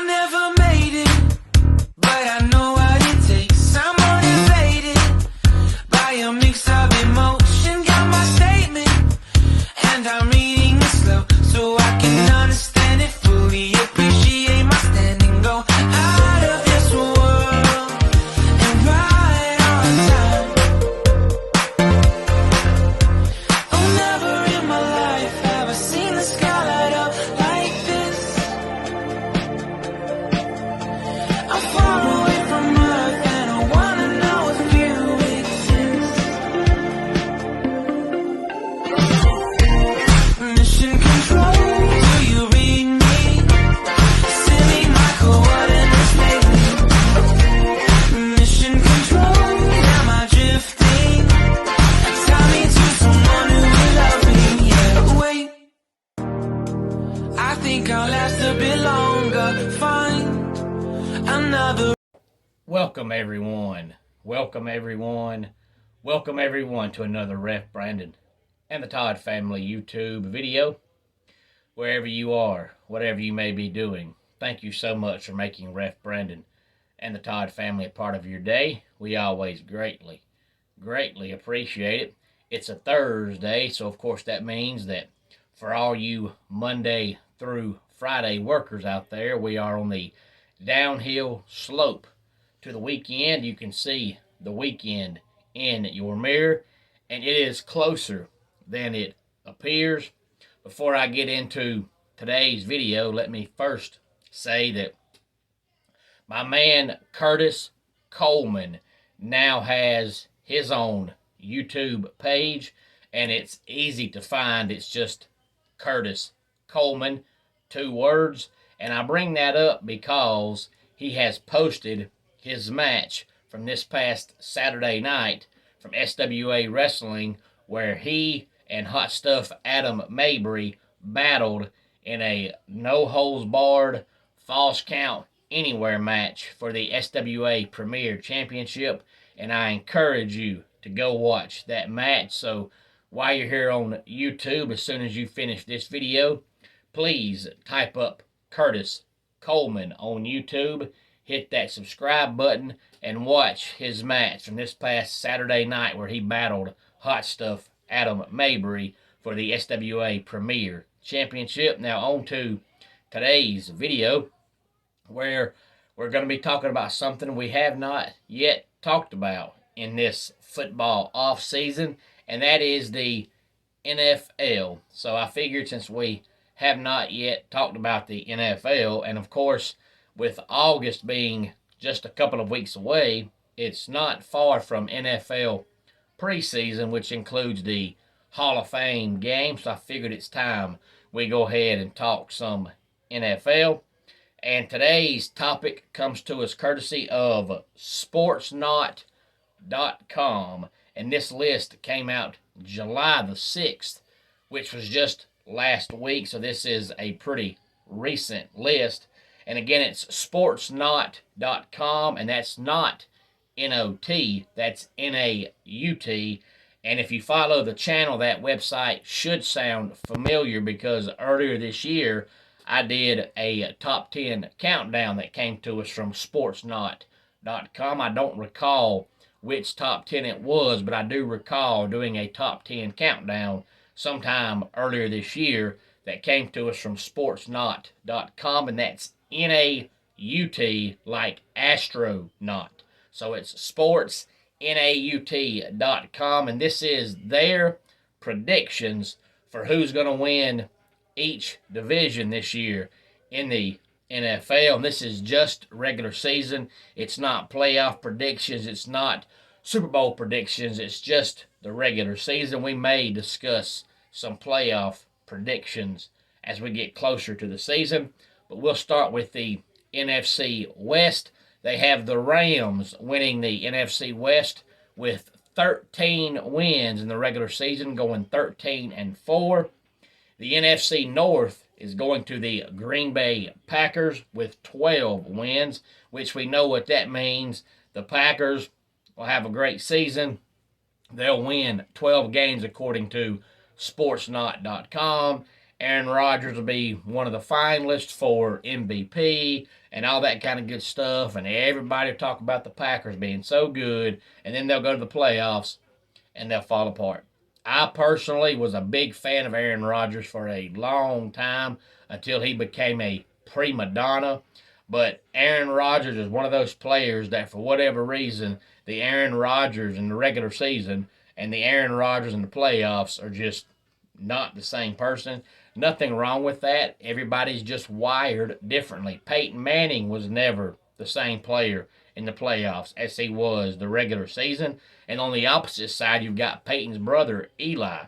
never made it, but I know what it takes. I'm motivated by a mix of emotion. Got my statement, and I'm reading it slow so I can understand it fully. Appreciate my standing, go out of this world and right on time. Oh, never in my life have I seen the sky light up like this. I'm far away from Earth and I wanna know if you exist. Mission control, do you read me? Send me my coordinates lately. Mission control, am I drifting? Tie me to someone who will love me, yeah. Wait, I think I'll last a bit longer. Find another. Welcome everyone to another Ref Brandon and the Todd family YouTube video. Wherever you are, whatever you may be doing, thank you so much for making Ref Brandon and the Todd family a part of your day. We always greatly appreciate it. It's a Thursday, so of course that means that for all you Monday through Friday workers out there, we are on the downhill slope to the weekend. You can see the weekend in your mirror, and it is closer than it appears. Before I get into today's video, let me first say that my man Curtis Coleman now has his own YouTube page, and it's easy to find. It's just Curtis Coleman, 2 words. And I bring that up because he has posted his match from this past Saturday night from SWA Wrestling, where he and Hot Stuff Adam Mabry battled in a no-holds-barred, false count anywhere match for the SWA Premier Championship. And I encourage you to go watch that match. So while you're here on YouTube, as soon as you finish this video, please type up Curtis Coleman on YouTube, hit that subscribe button, and watch his match from this past Saturday night where he battled Hot Stuff Adam Mabry for the SWA Premier Championship. Now on to today's video, where we're going to be talking about something we have not yet talked about in this football off season, and that is the NFL. So I figured, since we have not yet talked about the NFL, and of course with August being just a couple of weeks away, it's not far from NFL preseason, which includes the Hall of Fame game. So I figured it's time we go ahead and talk some NFL. And today's topic comes to us courtesy of sportsnot.com, and this list came out July the 6th, which was just last week. So this is a pretty recent list. And again, it's sportsnot.com, and that's not N-O-T, that's N-A-U-T. And if you follow the channel, that website should sound familiar, because earlier this year I did a top 10 countdown that came to us from sportsnot.com. I don't recall which top 10 it was, but I do recall doing a top 10 countdown sometime earlier this year that came to us from sportsnot.com, and that's N-A-U-T, like astronaut. So it's sportsnaut.com, and this is their predictions for who's going to win each division this year in the NFL. And this is just regular season. It's not playoff predictions. It's not Super Bowl predictions. It's just the regular season. We may discuss some playoff predictions as we get closer to the season, but we'll start with the NFC West. They have the Rams winning the NFC West with 13 wins in the regular season, going 13-4. The NFC North is going to the Green Bay Packers with 12 wins, which we know what that means. The Packers will have a great season. They'll win 12 games according to sportsnot.com. Aaron Rodgers will be one of the finalists for MVP and all that kind of good stuff. And everybody will talk about the Packers being so good. And then they'll go to the playoffs and they'll fall apart. I personally was a big fan of Aaron Rodgers for a long time until he became a prima donna. But Aaron Rodgers is one of those players that, for whatever reason, the Aaron Rodgers in the regular season and the Aaron Rodgers in the playoffs are just not the same person. Nothing wrong with that. Everybody's just wired differently. Peyton Manning was never the same player in the playoffs as he was the regular season. And on the opposite side, you've got Peyton's brother, Eli.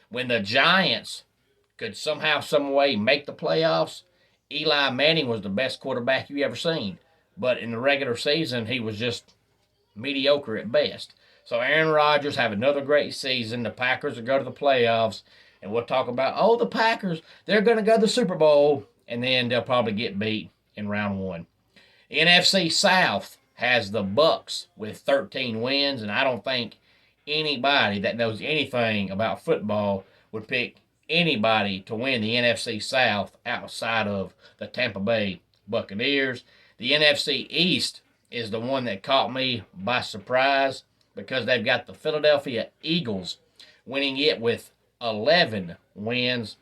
When the Giants could somehow, some way make the playoffs, Eli Manning was the best quarterback you ever seen. But in the regular season, he was just mediocre at best. So Aaron Rodgers have another great season. The Packers will go to the playoffs. And we'll talk about, oh, the Packers, they're going to go to the Super Bowl. And then they'll probably get beat in round one. Nfc South has the Bucks with 13 wins. And I don't think anybody that knows anything about football would pick anybody to win the NFC South outside of the Tampa Bay Buccaneers. The NFC East is the one that caught me by surprise because they've got the Philadelphia Eagles winning it with 11 wins.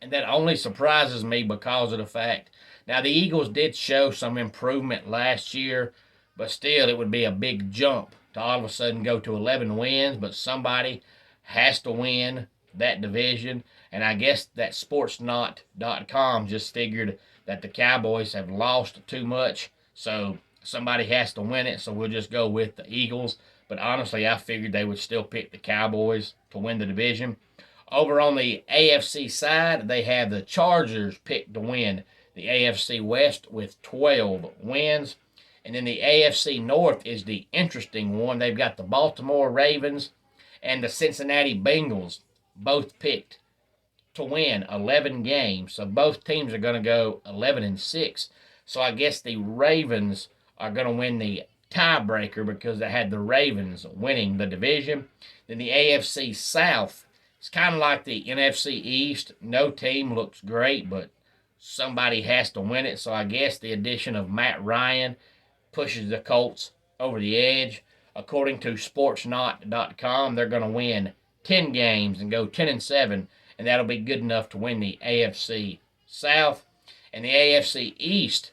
And that only surprises me because of the fact, now the Eagles did show some improvement last year, but still it would be a big jump to all of a sudden go to 11 wins, but somebody has to win that division. And I guess that sportsnot.com just figured that the Cowboys have lost too much, so somebody has to win it, so we'll just go with the Eagles. But honestly, I figured they would still pick the Cowboys to win the division. Over on the AFC side, they have the Chargers picked to win the AFC West with 12 wins. And then the AFC North is the interesting one. They've got the Baltimore Ravens and the Cincinnati Bengals both picked to win 11 games. So both teams are going to go 11-6. So I guess the Ravens are going to win the tiebreaker because they had the Ravens winning the division. Then the AFC South, it's kind of like the NFC East. No team looks great, but somebody has to win it. So I guess the addition of Matt Ryan pushes the Colts over the edge. According to sportsnot.com, they're going to win 10 games and go 10-7, and that'll be good enough to win the AFC South. And the AFC East,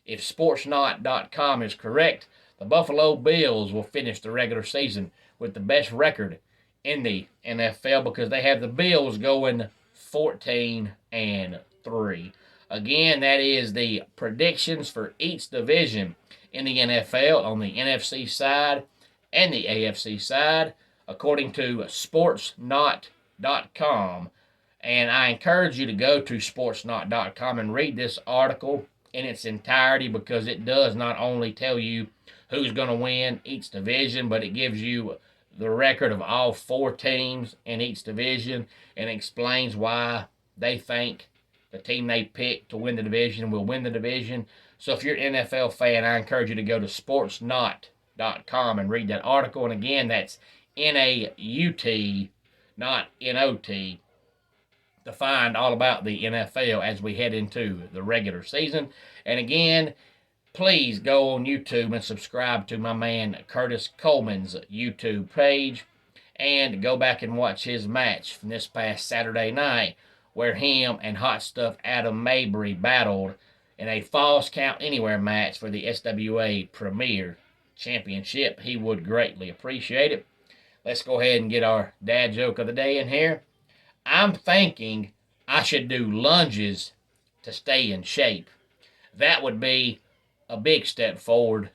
if sportsnot.com is correct, the Buffalo Bills will finish the regular season with the best record in the NFL because they have the Bills going 14-3. Again, that is the predictions for each division in the NFL on the NFC side and the AFC side, according to sportsnot.com. And I encourage you to go to sportsnot.com and read this article in its entirety because it does not only tell you who's going to win each division, but it gives you the record of all 4 teams in each division and explains why they think the team they pick to win the division will win the division. So if you're an NFL fan, I encourage you to go to sportsnot.com and read that article. And again, that's N-A-U-T, not N-O-T, to find all about the NFL as we head into the regular season. And again, please go on YouTube and subscribe to my man Curtis Coleman's YouTube page and go back and watch his match from this past Saturday night where him and Hot Stuff Adam Mabry battled in a Falls Count Anywhere match for the SWA Premier Championship. He would greatly appreciate it. Let's go ahead and get our dad joke of the day in here. I'm thinking I should do lunges to stay in shape. That would be a big step forward.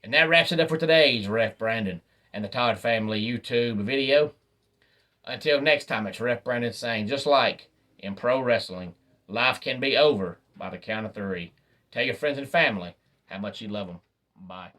And that wraps it up for today's Ref Brandon and the Todd Family YouTube video. Until next time, it's Ref Brandon saying, just like in pro wrestling, life can be over by the count of 3. Tell your friends and family how much you love them. Bye.